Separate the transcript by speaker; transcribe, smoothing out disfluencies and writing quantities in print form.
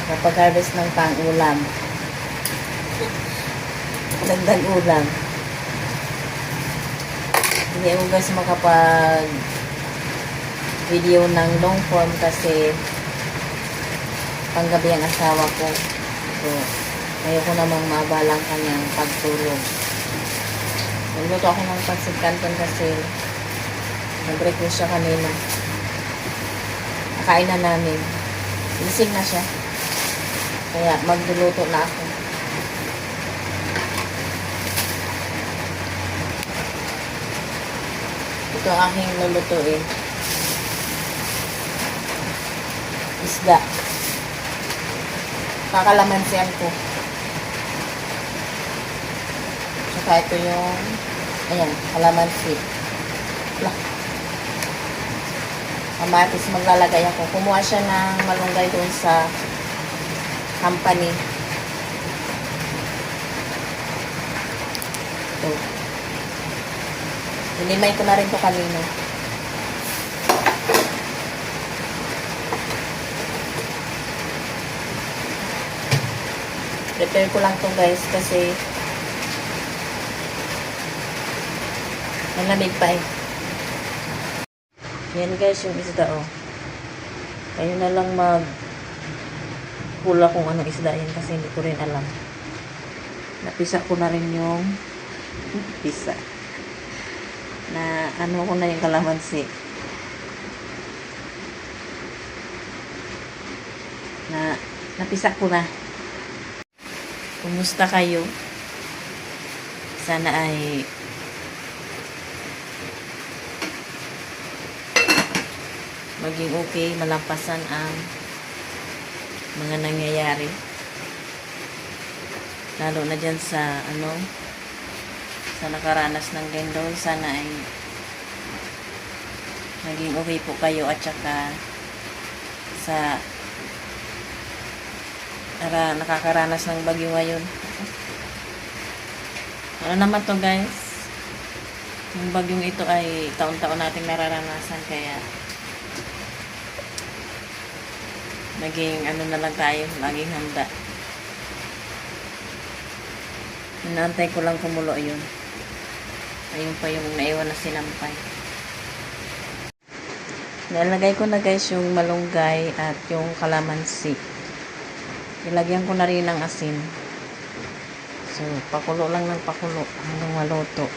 Speaker 1: Nakapag-harvest ng pang-ulam. Dagdag ulam. Hindi ako guys makapag video ng long form kasi panggabi ang asawa ko. So, ayoko namang maabalang kanyang pagtulog. Nagluto ako ng pancit canton kasi nag-request siya kanina. Nakain na namin. Gising na siya. Kaya magluluto na ako. Ito ang aking lulutuin. Isda. Kakalamansian ko. Saka ito yung ayan, kalamansi. Lah. Kamatis maglalagay ako. Kumuha siya ng malunggay doon sa company. Ito. Hinimay ko na rin to kanina. Prepare ko lang to guys kasi malamig pa eh. Yan guys yung isda oh. Kayo na lang hula kung anong isda yan kasi hindi ko rin alam. Napisa ko na rin yung pisa. Na ano ko na yung kalamansi. Napisa ko na. Kumusta kayo? Sana ay maging okay, malampasan ang mga nangyayari. Lalo na dyan sa sa nakaranas ng ganun. Sana ay maging okay po kayo at saka sa nakakaranas ng bagyo ngayon. Ano naman to guys? Yung bagyong ito ay taon-taon nating nararanasan kaya naging na lang tayo, laging handa. Inaantay ko lang kumulo yun. Ayun pa yung naiwan na sinampay. Nilagay ko na guys yung malunggay at yung kalamansi. Ilagyan ko na rin ng asin. So, pakulo lang ng pakulo hanggang maluto.